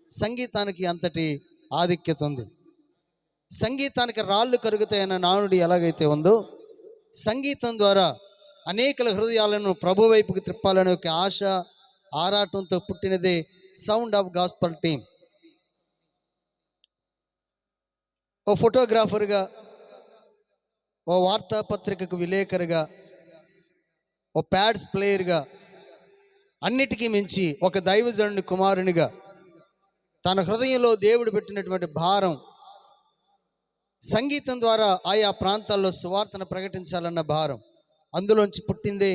సంగీతానికి అంతటి ఆధిక్యత ఉంది. సంగీతానికి రాళ్ళు కరుగుతాయన్న నానుడి ఎలాగైతే ఉందో, సంగీతం ద్వారా అనేకల హృదయాలను ప్రభు వైపుకి త్రిప్పాలనే ఒక ఆశ, ఆరాటంతో పుట్టినదే సౌండ్ ఆఫ్ గాస్పల్ టీమ్. ఓ ఫోటోగ్రాఫర్గా, ఓ వార్తాపత్రికకు విలేకరుగా, ఓ ప్యాడ్స్ ప్లేయర్గా, అన్నిటికీ మించి ఒక దైవజనుని కుమారునిగా తన హృదయంలో దేవుడు పెట్టినటువంటి భారం, సంగీతం ద్వారా ఆయా ప్రాంతాల్లో సువార్తను ప్రకటించాలన్న భారం, అందులోంచి పుట్టిందే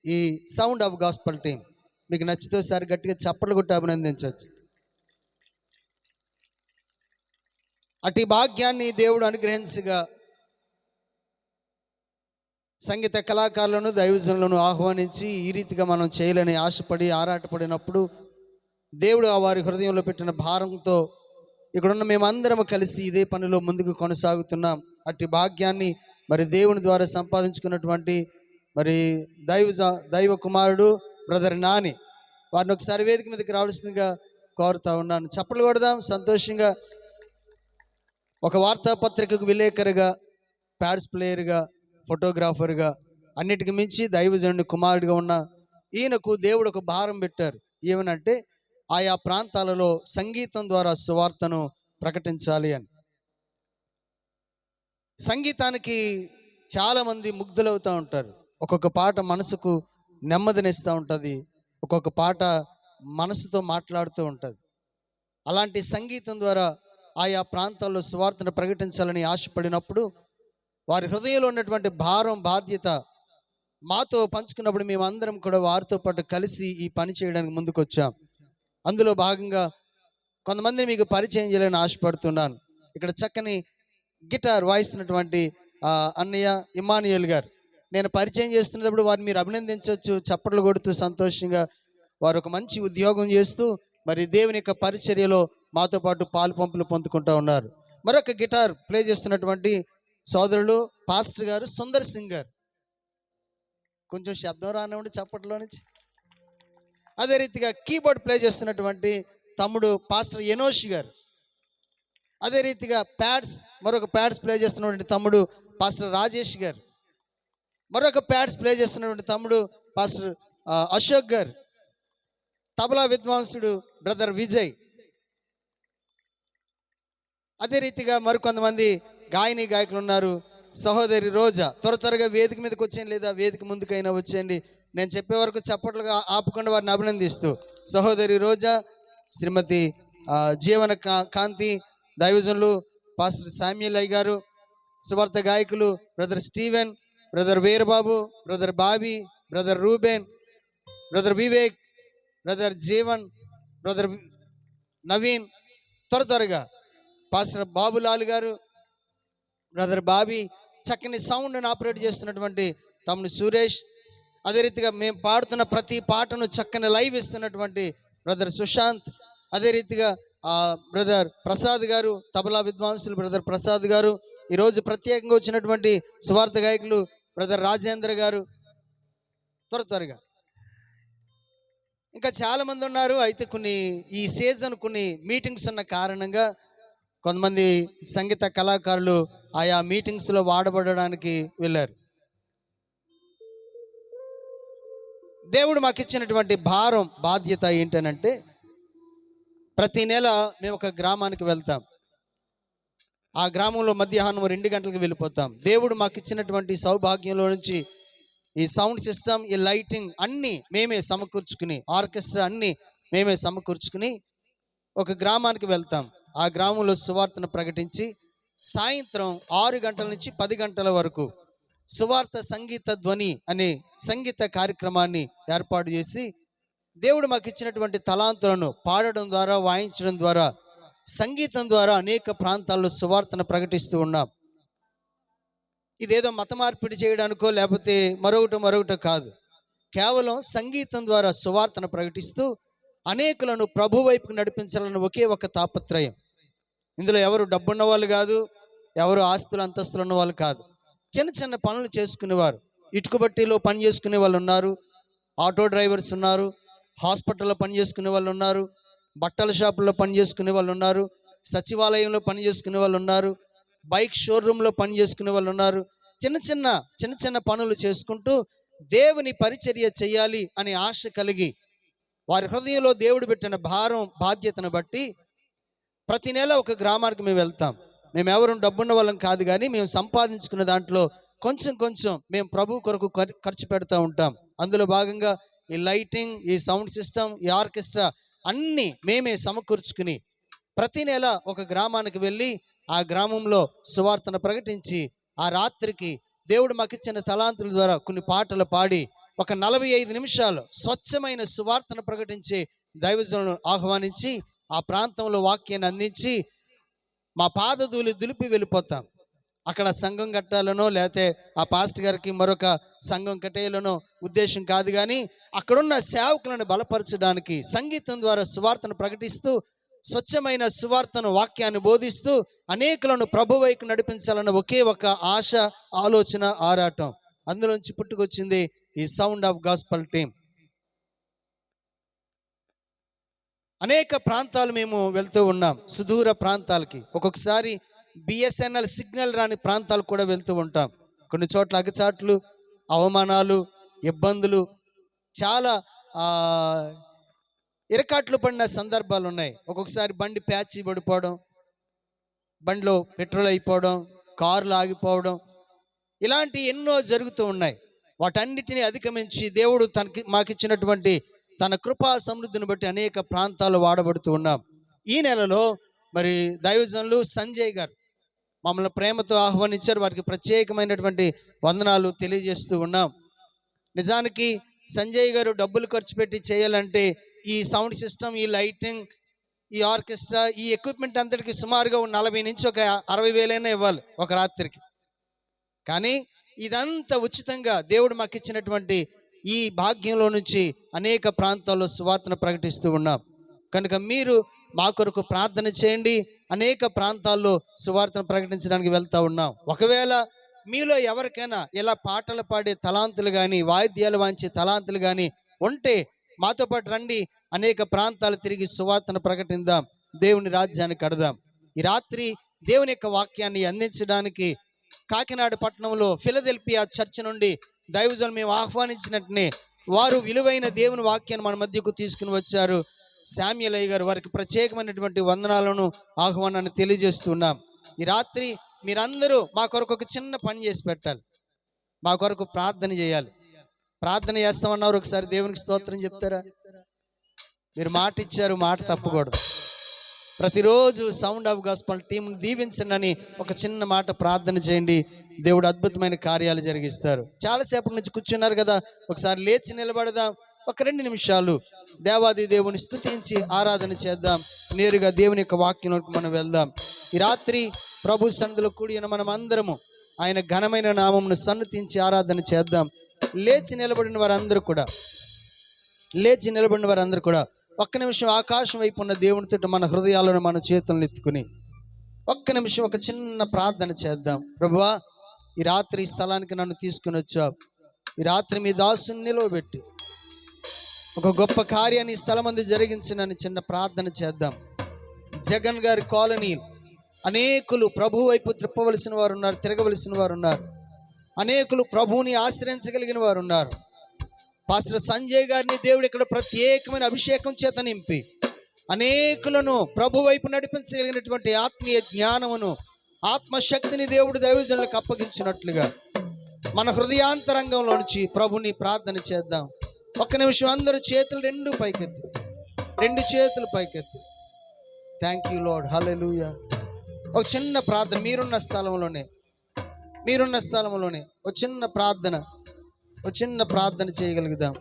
ఈ సౌండ్ ఆఫ్ గాస్పల్ టీమ్. మీకు నచ్చితే ఒకసారి గట్టిగా చప్పట్లు కొట్టి అభినందించవచ్చు. అటు భాగ్యాన్ని దేవుడు అనుగ్రహించగా సంగీత కళాకారులను, దైవజనులను ఆహ్వానించి ఈ రీతిగా మనం చేయాలని ఆశపడి ఆరాటపడినప్పుడు దేవుడు ఆ వారి హృదయంలో పెట్టిన భారంతో ఇక్కడున్న మేమందరం కలిసి ఇదే పనిలో ముందుకు కొనసాగుతున్నాం. అట్టి భాగ్యాన్ని మరి దేవుని ద్వారా సంపాదించుకున్నటువంటి మరి దైవ కుమారుడు బ్రదర్ నాని, వారిని ఒకసారి వేదిక మీదకి రావాల్సిందిగా కోరుతా ఉన్నాను. చప్పట్లు కొడదాం సంతోషంగా. ఒక వార్తాపత్రికకు విలేకరుగా, ప్యాడ్స్ ప్లేయర్గా, ఫోటోగ్రాఫర్గా, అన్నిటికి మించి దైవజనుడి కుమారుడిగా ఉన్న ఈయనకు దేవుడు ఒక భారం పెట్టారు. ఏమనంటే ఆయా ప్రాంతాలలో సంగీతం ద్వారా సువార్తను ప్రకటించాలి అని. సంగీతానికి చాలామంది ముగ్ధులవుతూ ఉంటారు. ఒక్కొక్క పాట మనసుకు నెమ్మదినిస్తూ ఉంటుంది, ఒక్కొక్క పాట మనసుతో మాట్లాడుతూ ఉంటుంది. అలాంటి సంగీతం ద్వారా ఆయా ప్రాంతాల్లో సువార్తను ప్రకటించాలని ఆశపడినప్పుడు వారి హృదయంలో ఉన్నటువంటి భారం, బాధ్యత మాతో పంచుకున్నప్పుడు మేమందరం కూడా వారితో పాటు కలిసి ఈ పని చేయడానికి ముందుకు వచ్చాం. అందులో భాగంగా కొంతమందిని మీకు పరిచయం చేయాలని ఆశపడుతున్నాను. ఇక్కడ చక్కని గిటార్ వాయిస్తున్నటువంటి అన్నయ్య ఇమానియల్ గారు, నేను పరిచయం చేస్తున్నప్పుడు వారిని మీరు అభినందించవచ్చు చప్పట్లు కొడుతూ సంతోషంగా. వారు ఒక మంచి ఉద్యోగం చేస్తూ మరి దేవుని యొక్క పరిచర్యలో మాతో పాటు పాలు పంపులు పొందుకుంటూ ఉన్నారు. మరొక గిటార్ ప్లే చేస్తున్నటువంటి సోదరుడు పాస్టర్ గారు సుందర్ సింగ్ గారు, కొంచెం శబ్దం రానివ్వండి చప్పట్లో నుంచి. అదే రీతిగా కీబోర్డ్ ప్లే చేస్తున్నటువంటి తమ్ముడు పాస్టర్ ఎనోష్ గారు, అదే రీతిగా మరొక ప్యాడ్స్ ప్లే చేస్తున్నటువంటి తమ్ముడు పాస్టర్ రాజేష్ గారు, మరొక ప్యాడ్స్ ప్లే చేస్తున్నటువంటి తమ్ముడు పాస్టర్ అశోక్ గారు, తబలా విద్వాంసుడు బ్రదర్ విజయ్, అదే రీతిగా మరికొంతమంది గాయకులు ఉన్నారు. సహోదరి రోజా, త్వరగా వేదిక మీదకి వచ్చేయండి, లేదా వేదిక ముందుకైనా వచ్చేయండి. నేను చెప్పే వరకు చప్పట్లుగా ఆపకుండా వారిని అభినందిస్తూ సహోదరి రోజా, శ్రీమతి జీవన కాంతి, దైవజనులు పాస్టర్ శామ్యూల్ అయ్య గారు, సువార్త గాయకులు brother Steven, brother Veerababu, brother Bobby, brother Reuben, brother Vivek, brother Jeevan, brother Naveen, త్వరగా పాస్టర్ బాబులాల్ గారు, బ్రదర్ బాబీ, చక్కని సౌండ్ని ఆపరేట్ చేస్తున్నటువంటి తమ్ముడు సురేష్, అదే రీతిగా మేము పాడుతున్న ప్రతి పాటను చక్కని లైవ్ ఇస్తున్నటువంటి బ్రదర్ సుశాంత్, అదే రీతిగా బ్రదర్ ప్రసాద్ గారు, తబలా విద్వాంసులు బ్రదర్ ప్రసాద్ గారు, ఈరోజు ప్రత్యేకంగా వచ్చినటువంటి సువార్త గాయకులు బ్రదర్ రాజేంద్ర గారు, త్వరగా ఇంకా చాలామంది ఉన్నారు. అయితే ఈ సీజన్ కొన్ని మీటింగ్స్ ఉన్న కారణంగా కొంతమంది సంగీత కళాకారులు ఆయా మీటింగ్స్లో వాడబడడానికి వెళ్ళారు. దేవుడు మాకు ఇచ్చినటువంటి భారం, బాధ్యత ఏంటనంటే ప్రతి నెల మేము ఒక గ్రామానికి వెళ్తాం. ఆ గ్రామంలో మధ్యాహ్నం 2 గంటలకు వెళ్ళిపోతాం. దేవుడు మాకు ఇచ్చినటువంటి సౌభాగ్యంలో నుంచి ఈ సౌండ్ సిస్టమ్, ఈ లైటింగ్ అన్నీ మేమే సమకూర్చుకుని, ఆర్కెస్ట్రా అన్నీ మేమే సమకూర్చుకుని ఒక గ్రామానికి వెళ్తాం. ఆ గ్రామంలో సువార్తను ప్రకటించి సాయంత్రం 6 గంటల నుంచి 10 గంటల వరకు సువార్త సంగీత ధ్వని అనే సంగీత కార్యక్రమాన్ని ఏర్పాటు చేసి దేవుడు మాకు ఇచ్చినటువంటి తలాంతులను పాడడం ద్వారా, వాయించడం ద్వారా, సంగీతం ద్వారా అనేక ప్రాంతాల్లో సువార్తను ప్రకటిస్తూ ఉన్నాం. ఇదేదో మత మార్పిడి చేయడానికో లేకపోతే మరొకటి కాదు. కేవలం సంగీతం ద్వారా సువార్తను ప్రకటిస్తూ అనేకులను ప్రభు వైపుకు నడిపించాలని ఒకే ఒక తాపత్రయం. ఇందులో ఎవరు డబ్బున్న వాళ్ళు కాదు, ఎవరు ఆస్తులు అంతస్తులు ఉన్న వాళ్ళు కాదు. చిన్న చిన్న పనులు చేసుకునేవారు, ఇటుకబట్టిలో పని చేసుకునే వాళ్ళు ఉన్నారు, ఆటో డ్రైవర్స్ ఉన్నారు, హాస్పిటల్లో పని చేసుకునే వాళ్ళు ఉన్నారు, బట్టల షాపుల్లో పని చేసుకునే వాళ్ళు ఉన్నారు, సచివాలయంలో పని చేసుకునే వాళ్ళు ఉన్నారు, బైక్ షోరూంలో పని చేసుకునే వాళ్ళు ఉన్నారు. చిన్న చిన్న పనులు చేసుకుంటూ దేవుని పరిచర్య చేయాలి అనే ఆశ కలిగి వారి హృదయంలో దేవుడు పెట్టిన భారం బాధ్యతను బట్టి ప్రతి నెల ఒక గ్రామానికి మేము వెళ్తాం. మేము ఎవరు డబ్బున్న వాళ్ళం కాదు, కానీ మేము సంపాదించుకున్న దాంట్లో కొంచెం కొంచెం మేము ప్రభు కొరకు ఖర్చు పెడతా ఉంటాం. అందులో భాగంగా ఈ లైటింగ్, ఈ సౌండ్ సిస్టమ్, ఈ ఆర్కెస్ట్రా అన్నీ మేమే సమకూర్చుకుని ప్రతి నెల ఒక గ్రామానికి వెళ్ళి ఆ గ్రామంలో సువార్తను ప్రకటించి ఆ రాత్రికి దేవుడు మాకు ఇచ్చిన తలాంతుల ద్వారా కొన్ని పాటలు పాడి ఒక 45 నిమిషాలు స్వచ్ఛమైన సువార్తను ప్రకటించి దైవజనులను ఆహ్వానించి ఆ ప్రాంతంలో వాక్యాన్ని అందించి మా పాదధూళి దులిపి వెళ్ళిపోతాం. అక్కడ సంఘం కట్టాలనో లేకపోతే ఆ పాస్టర్ గారికి మరొక సంఘం కట్టేయాలనో ఉద్దేశం కాదు, కానీ అక్కడున్న సేవకులను బలపరచడానికి సంగీతం ద్వారా సువార్తను ప్రకటిస్తూ స్వచ్ఛమైన సువార్తను వాక్యాన్ని బోధిస్తూ అనేకులను ప్రభువైపు నడిపించాలన్న ఒకే ఒక ఆశ, ఆలోచన, ఆరాటం. అందులోంచి పుట్టుకొచ్చింది ఈ సౌండ్ ఆఫ్ గాస్పల్ టీమ్. అనేక ప్రాంతాలు మేము వెళ్తూ ఉన్నాం, సుదూర ప్రాంతాలకి. ఒక్కొక్కసారి బిఎస్ఎన్ఎల్ సిగ్నల్ రాని ప్రాంతాలు కూడా వెళ్తూ ఉంటాం. కొన్ని చోట్ల అగచాట్లు, అవమానాలు, ఇబ్బందులు, చాలా ఇరకాట్లు పడిన సందర్భాలు ఉన్నాయి. ఒక్కొక్కసారి బండి ప్యాచి పడిపోవడం, బండిలో పెట్రోల్ అయిపోవడం, కార్లు ఆగిపోవడం, ఇలాంటి ఎన్నో జరుగుతూ ఉన్నాయి. వాటన్నిటిని అధిగమించి దేవుడు మాకిచ్చినటువంటి తన కృపా సమృద్ధిని బట్టి అనేక ప్రాంతాలు వాడబడుతూ ఉన్నాం. ఈ నెలలో మరి దైవజనులు సంజయ్ గారు మమ్మల్ని ప్రేమతో ఆహ్వానించారు. వారికి ప్రత్యేకమైనటువంటి వందనాలు తెలియజేస్తూ ఉన్నాం. నిజానికి సంజయ్ గారు డబ్బులు ఖర్చు పెట్టి చేయాలంటే ఈ సౌండ్ సిస్టమ్, ఈ లైటింగ్, ఈ ఆర్కెస్ట్రా, ఈ ఎక్విప్మెంట్ అంతటికి సుమారుగా 40 నుంచి ఒక 60,000 ఇవ్వాలి ఒక రాత్రికి. కానీ ఇదంతా ఉచితంగా దేవుడు మాకు ఇచ్చినటువంటి ఈ భాగ్యంలో నుంచి అనేక ప్రాంతాల్లో సువార్తను ప్రకటిస్తూ ఉన్నాం. కనుక మీరు మా కొరకు ప్రార్థన చేయండి. అనేక ప్రాంతాల్లో సువార్తను ప్రకటించడానికి వెళ్తూ ఉన్నాం. ఒకవేళ మీలో ఎవరికైనా ఇలా పాటలు పాడే తలాంతులు కానీ, వాయిద్యాలు వాయించే తలాంతులు కానీ ఉంటే మాతో పాటు రండి. అనేక ప్రాంతాలు తిరిగి సువార్తను ప్రకటిద్దాం, దేవుని రాజ్యాన్ని కడదాం. ఈ రాత్రి దేవుని యొక్క వాక్యాన్ని అందించడానికి కాకినాడ పట్టణంలో ఫిలదెల్ఫియా చర్చ్ నుండి దైవజనులు మేము ఆహ్వానించినట్టునే వారు విలువైన దేవుని వాక్యాన్ని మన మధ్యకు తీసుకుని వచ్చారు. శామ్యూల్ అయ్య గారు, వారికి ప్రత్యేకమైనటువంటి వందనాలను, ఆహ్వానాన్ని తెలియజేస్తున్నాం. ఈ రాత్రి మీరందరూ మా కొరకు ఒక చిన్న పని చేసి పెట్టాలి. మా కొరకు ప్రార్థన చేయాలి. ప్రార్థన చేస్తామన్నారు. ఒకసారి దేవునికి స్తోత్రం చెప్తారా? మీరు మాట ఇచ్చారు, మాట తప్పకూడదు. ప్రతిరోజు సౌండ్ ఆఫ్ గాస్పల్ టీంని దీవించండి అని ఒక చిన్న మాట ప్రార్థన చేయండి. దేవుడు అద్భుతమైన కార్యాలు జరిగిస్తారు. చాలాసేపటి నుంచి కూర్చున్నారు కదా, ఒకసారి లేచి నిలబడదాం. ఒక 2 నిమిషాలు దేవాది దేవుని స్తుతించి ఆరాధన చేద్దాం. నేరుగా దేవుని యొక్క వాక్యంలోకి మనం వెళ్దాం. ఈ రాత్రి ప్రభు సన్నిధిలో కూడి మనం అందరము ఆయన ఘనమైన నామమును సన్నుతించి ఆరాధన చేద్దాం. లేచి నిలబడిన వారందరూ కూడా ఒక్క నిమిషం ఆకాశం వైపు ఉన్న దేవునితో మన హృదయాలను, మన చేతులను ఎత్తుకుని ఒక్క నిమిషం ఒక చిన్న ప్రార్థన చేద్దాం. ప్రభువా, ఈ రాత్రి ఈ స్థలానికి నన్ను తీసుకుని వచ్చావు. ఈ రాత్రి మీ దాసుని నిలవబెట్టి ఒక గొప్ప కార్యాన్ని ఈ స్థలం అందు జరిగించినని చిన్న ప్రార్థన చేద్దాం. జగన్ గారి కాలనీ అనేకులు ప్రభు వైపు త్రిప్పవలసిన వారు ఉన్నారు, తిరగవలసిన వారు ఉన్నారు. అనేకులు ప్రభువుని ఆశ్రయించగలిగిన వారు ఉన్నారు. పాస్టర్ సంజయ్ గారిని దేవుడు ఇక్కడ ప్రత్యేకమైన అభిషేకం చేత నింపి అనేకులను ప్రభు వైపు నడిపించగలిగినటువంటి ఆత్మీయ జ్ఞానమును, ఆత్మశక్తిని దేవుడు దైవజనులకు అప్పగించినట్లుగా మన హృదయాంతరంగంలో నుంచి ప్రభుని ప్రార్థన చేద్దాం. ఒక్క నిమిషం అందరూ చేతులు 2 పైకెత్తి, 2 చేతులు పైకెత్తి. థ్యాంక్ యూ లార్డ్, హల్లెలూయా. ఒక చిన్న ప్రార్థన మీరున్న స్థలంలోనే ఒక చిన్న ప్రార్థన చేయగలుగుదాం.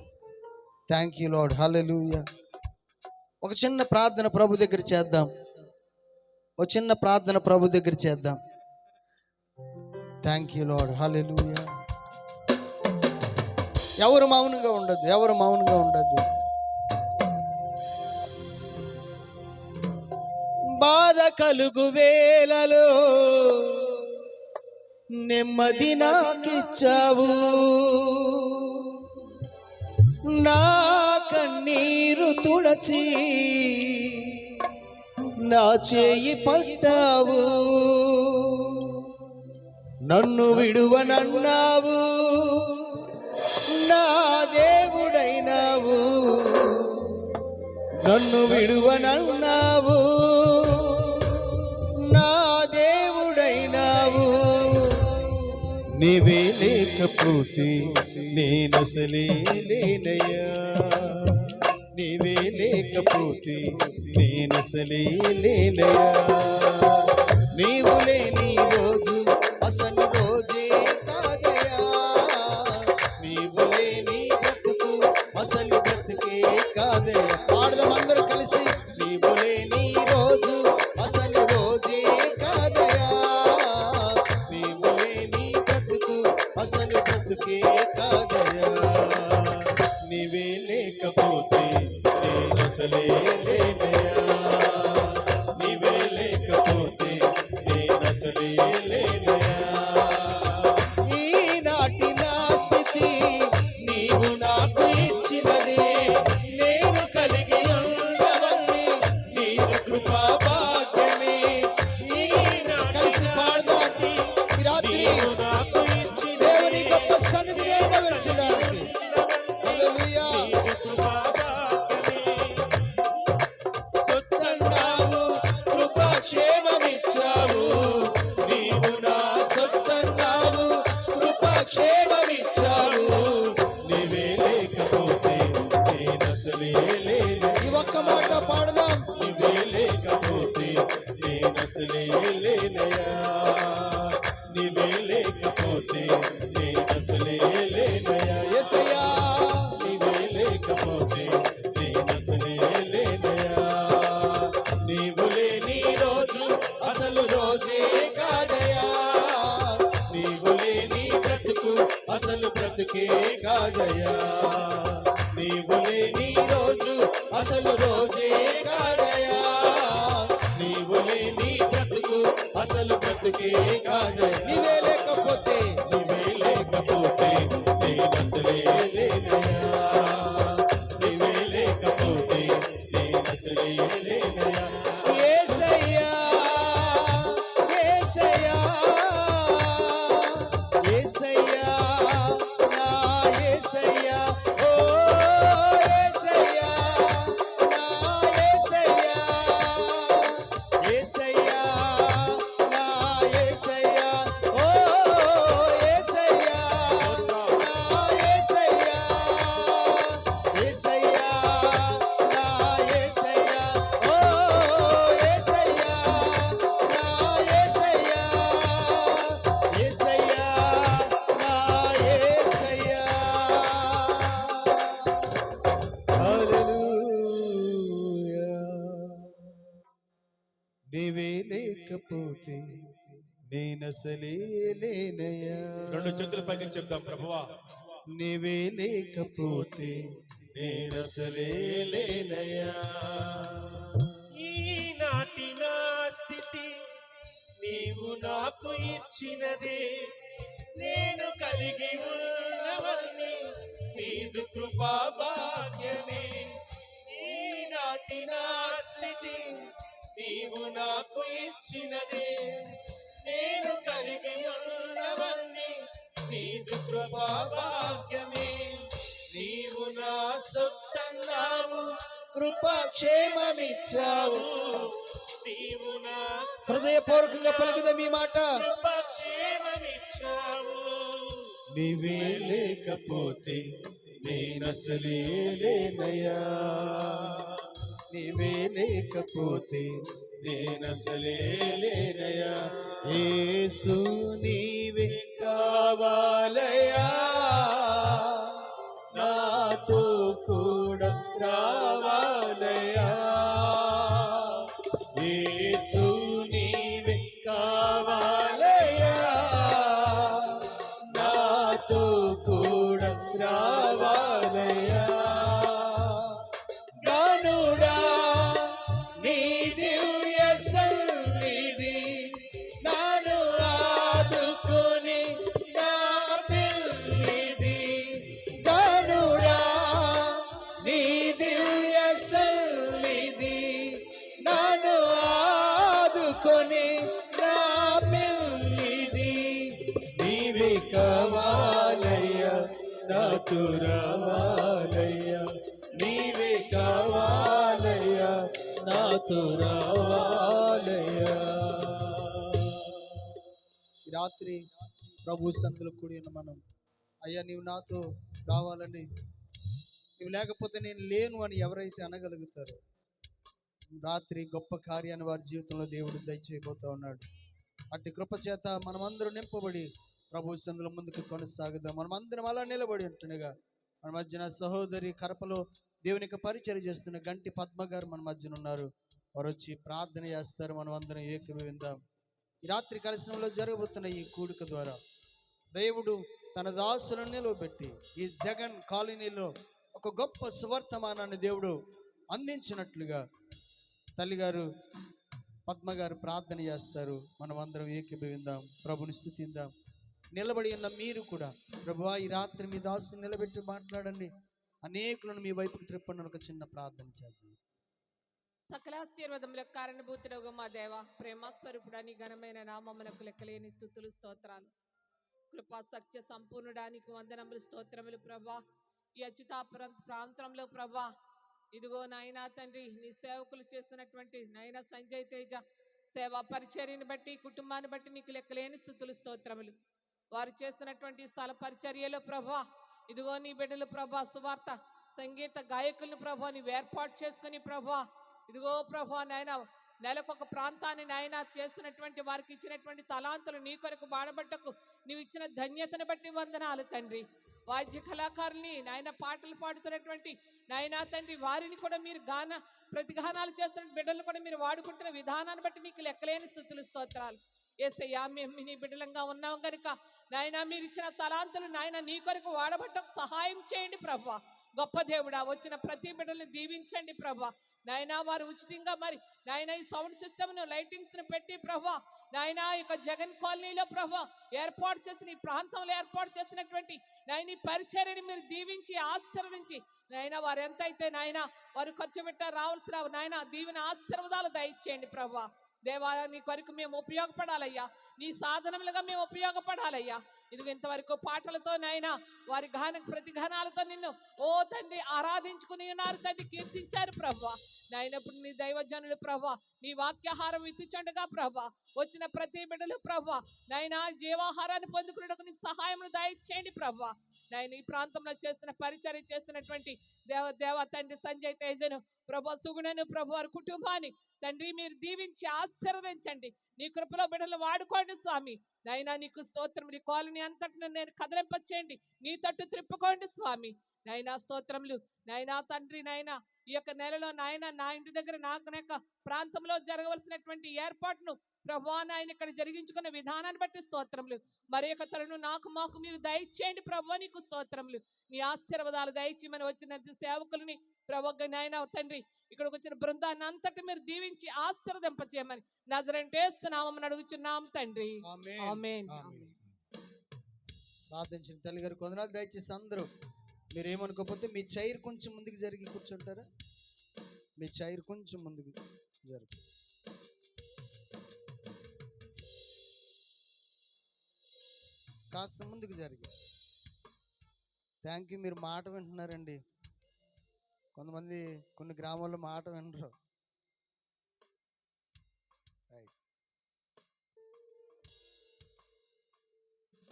థ్యాంక్ యూ లార్డ్, హల్లెలూయా. ఒక చిన్న ప్రార్థన ప్రభు దగ్గర చేద్దాం. థ్యాంక్ యూ లార్డ్, హల్లెలూయా. ఎవరు మౌనంగా ఉండద్దు. బాధ కలుగు వేళలో నెమ్మది నాకిచ్చావు, నా కన్నీరు తుడచి నా చేయి పట్టావు, నన్ను విడువనన్నావు, నా దేవుడైనావు, నన్ను విడువనన్నావు, నా దేవుడైనావు. నీవే లేకపోతే నేనసలే లేనయ్యా, నీవే లేకపోతే నేనసలే లేనయ్యా. నీవు లేని రోజు అసలు రోజే కాదయ్యా, నీవు లేని బ్రతుకు అసలు బ్రతుకే కాదయ్యా. పాడదాం అందరూ కలిసి. నీవు లేని రోజు అసలు రోజే కాదయ్యా, నీవు లేని బ్రతుకు అసలు బ్రతుకే కాదయ్యా. నీవే లేకపోతే నేనసలే లేనయ్యా, నీవే లేకపోతే నేనసలే లేనయ్యా. ఈనాటి నా స్థితి నీవు నాకు ఇచ్చినదే, నేను కలిగి ఉండవన్నీ నీదు కృపా భాగ్యమే. కలిసి పాడదాం ఈ రాత్రి దేవుని గొప్ప సన్నిధిని అనుభవించడానికి. హల్లెలూయా. సొత్తన్నావు, కృపాక్షేమమిచ్చావు, నీవు నా సొత్తన్నావు, కృపాక్షేమమిచ్చావు. నీవే లేకపోతే నేనసలే లేను. ఈ ఒక్క మాట పాడదాం. నీవే లేకపోతే నేనసలే లేనయ్యా, నీవే లేకపోతే నేనసలే లేనయ్యా. యేసయ్యా నీవే లేకపోతే నేనసలే లేనయ్యా. నీవు లేని రోజు అసలు రోజే కాదయ్యా, నీవు లేని బ్రతుకు అసలు బ్రతుకే కాదయ్యా. నీవు లేని రోజు అసలు రోజే కాదయ్యా, నీవు లేని బ్రతుకు అసలు బ్రతుకే కాదయ్యా. నీవే లేకపోతే నేనసలే లేనయ్యా, నీవే లేకపోతే నేనసలే లేనయ్యా. యేసయ్యా యేసయ్యా యేసయ్యా నా యేసయ్యా, ఓ యేసయ్యా నా యేసయ్యా, యేసయ్యా నా యేసయ్యా, ఓ యేసయ్యా నా యేసయ్యా, యేసయ్యా నా యేసయ్యా, ఓ యేసయ్యా నా యేసయ్యా, యేసయ్యా నా యేసయ్యా. హల్లెలూయా. నీవే లేకపోతే నేనసలే లేనయ్యా. రెండు చేతులు పైకి చెప్దాం. ప్రభువా నీవే లేకపోతే నేనసలే లేనయ్యా. ఈనాటి నా స్థితి నీవు నాకు ఇచ్చినదే, నేను కలిగి ఉన్నవన్నీ నీదు కృపా భాగ్యమే. ఈనాటి నా స్థితి నీవు నాకు ఇచ్చినదే, నేను కలిగి ఉన్నవన్నీ నీదు కృపా భాగ్యమే. నీవు నా సొత్తన్నావు, కృపాక్షేమమిచ్చావు, నీవు నా హృదయపూర్వకంగా పలుకుదాం ఈ మాట. కృపాక్షేమమిచ్చావు. నీవే లేకపోతే నేనసలే లేనయ్యా, నీవే లేకపోతే నేనసలే లేనయ్యా. యేసు నీవే కావాలయ్యా, నాతో కూడా రావాలయ్యా. యేసు నీవే కావాలయ్యా, నాతో కూడా రావాలయ్యా. గానుడా నీ దివ్య సన్నిధి నాను ఆదుకొని నా పిల్లిది. గానుడా నీ దివ్య నాతో రావాలయ్యా, నీవే కావాలయ్యా, నాతో రావాలయ్యా. ఈ రాత్రి ప్రభు సన్నిధిలో కూడి ఉన్న మనం, అయ్యా నీవు నాతో రావాలని, నువ్వు లేకపోతే నేను లేను అని ఎవరైతే అనగలుగుతారో, రాత్రి గొప్ప కార్యాన్ని వారి జీవితంలో దేవుడు దయచేయబోతా ఉన్నాడు. అట్టి కృప చేత మనమందరం నింపబడి ప్రభు సన్నిధిలో ముందుకు కొనసాగుదాం. మనమందరం అలా నిలబడి ఉంటుండగా మన మధ్యన సహోదరి కరపలో దేవునికి పరిచయం చేస్తున్న గంటి పద్మ గారు మన మధ్యన ఉన్నారు. వారు వచ్చి ప్రార్థన చేస్తారు. మనం అందరం ఏకీభవిందాం. ఈ రాత్రి కలశంలో జరగబోతున్న ఈ కూడిక ద్వారా దేవుడు తన దాసులను నిలవబెట్టి ఈ జగన్ కాలనీలో ఒక గొప్ప సువర్తమానాన్ని దేవుడు అందించినట్లుగా తల్లిగారు పద్మ గారు ప్రార్థన చేస్తారు. మనం అందరం ఏకీభవిందాం, ప్రభుని స్తుతిందాం. నిలబడి ఉన్న మీరు కూడా, ప్రభువా ఈ రాత్రి మీ దాసుని నిలబెట్టి మాట్లాడండి, అనేకులను మీ వైపుకి త్రిప్పండి ఒక చిన్న ప్రార్థన చేద్దాం. సకలాశీర్వాదములకు కారణభూతుడగు మా దేవ, ప్రేమ స్వరూపుడాని ఘనమైన నామమునకు లెక్కలేని స్తుతులు స్తోత్రాలు. కృపా సత్య సంపూర్ణుడానికి వందనములు స్తోత్రములు ప్రభా. ఈ అచ్యుతాపురం ప్రాంతంలో ప్రభా, ఇదిగో నాయనా తండ్రి, నీ సేవకులు చేస్తున్నటువంటి నాయనా సంజయ్ తేజ సేవా పరిచర్యను బట్టి, కుటుంబాన్ని బట్టి నీకు లెక్కలేని స్తుతులు స్తోత్రములు. వారు చేస్తున్నటువంటి స్థల పరిచర్యలో ప్రభా, ఇదిగో నీ బిడ్డలు ప్రభా, సువార్త సంగీత గాయకులను ప్రభా నీవు ఏర్పాటు చేసుకుని ప్రభా, ఇదిగో ప్రభా నాయన నెలకొక ప్రాంతాన్ని నాయన చేస్తున్నటువంటి వారికి ఇచ్చినటువంటి తలాంతులు నీ కొరకు వాడబట్టకు నీవు ఇచ్చిన ధన్యతను బట్టి వందనాలు తండ్రి. వాద్య కళాకారుల్ని నాయన పాటలు పాడుతున్నటువంటి నాయనా తండ్రి వారిని కూడా మీరు ప్రతిగానాలు చేస్తున్న బిడ్డలను కూడా మీరు వాడుకుంటున్న విధానాన్ని బట్టి నీకు లెక్కలేని స్తుతులు స్తోత్రాలు. యేసయ్యా, మేము నీ బిడ్డలంగా ఉన్నాం కనుక నాయన మీరు ఇచ్చిన తలాంతులు నాయన నీ కొరకు వాడబట్టకు సహాయం చేయండి ప్రభా. గొప్ప దేవుడా, వచ్చిన ప్రతి బిడ్డల్ని దీవించండి ప్రభా. నాయన వారు ఉచితంగా మరి నాయన ఈ సౌండ్ సిస్టమ్ను లైటింగ్స్ను పెట్టి ప్రభా, నాయన ఇక జగన్ కాలనీలో ప్రభా ఏర్పాటు చేసిన ఈ ప్రాంతంలో ఏర్పాటు చేసినటువంటి నాయన ఈ పరిచర్యని మీరు దీవించి ఆశీర్వదించి నాయన వారు ఎంతైతే నాయన వారు ఖర్చు పెట్టారు రావాల్సిన నాయన దీవెన ఆశీర్వాదాలు దయచేయండి ప్రభా. దేవా, నీ కొరకు మేము ఉపయోగపడాలయ్యా, నీ సాధనములుగా మేము ఉపయోగపడాలయ్యా. ఇదిగో ఇంతవరకు పాటలతో నాయనా వారి ప్రతిఘానాలతో నిన్ను ఓ తండ్రి ఆరాధించుకుని ఉన్నారు తండ్రి, కీర్తించారు ప్రభా. నాయనప్పుడు నీ దైవజనులు ప్రభా నీ వాక్యాహారం ఇచ్చుచుండగా ప్రభా వచ్చిన ప్రతి బిడ్డలు ప్రభా నాయనా జీవాహారాన్ని పొందుకునేందుకు నీ సహాయం దయచేయండి ప్రభా. నాయన ఈ ప్రాంతంలో చేస్తున్న పరిచర్య చేస్తున్నటువంటి దేవ తండ్రి సంజయ్ తేజను ప్రభా, సుగుణను ప్రభు వారి కుటుంబాన్ని తండ్రి మీరు దీవించి ఆశీర్వదించండి. నీ కృపలో బిడ్డలు వాడుకోండి స్వామి. నాయనా నీకు స్తోత్రములు. నీ కాలనీ అంతటిని నేను కదలింపచేయండి, నీ తట్టు త్రిప్పుకోండి స్వామి. నాయనా స్తోత్రములు. నాయనా తండ్రి, నాయనా ఈ యొక్క నెలలో నాయన నా ఇంటి దగ్గర నాకు ప్రాంతంలో జరగవలసినటువంటి ఏర్పాటును ప్రభా నాయన ఇక్కడ జరిగించుకున్న విధానాన్ని బట్టి స్తోత్రములు. మరి యొక్క తరుణం మాకు మీరు దయచేయండి ప్రభా, నీకు స్తోత్రములు. నీ ఆశీర్వాదాలు దయచేయమని వచ్చిన సేవకులని ప్రభు నాయన తండ్రి ఇక్కడికి వచ్చిన బృందాన్ని అంతటి మీరు దీవించి ఆశీర్వదింపచేయమని నజరేయుని యేసు నామమున అడుగుచున్నాం తండ్రి, ఆమేన్. ప్రార్థించిన తల్లి గారు కొందనాలు దయచేసి అందరూ మీరు ఏమనుకోకపోతే మీ చైర్ కొంచెం ముందుకు జరిగి కూర్చుంటారా? మీ చైర్ కొంచెం ముందుకు జరుగు. కాస్త ముందుకు జరిగి. Thank you. మీరు మాట వింటున్నారండి. కొంతమంది కొన్ని గ్రామాల్లో మాట వినరు.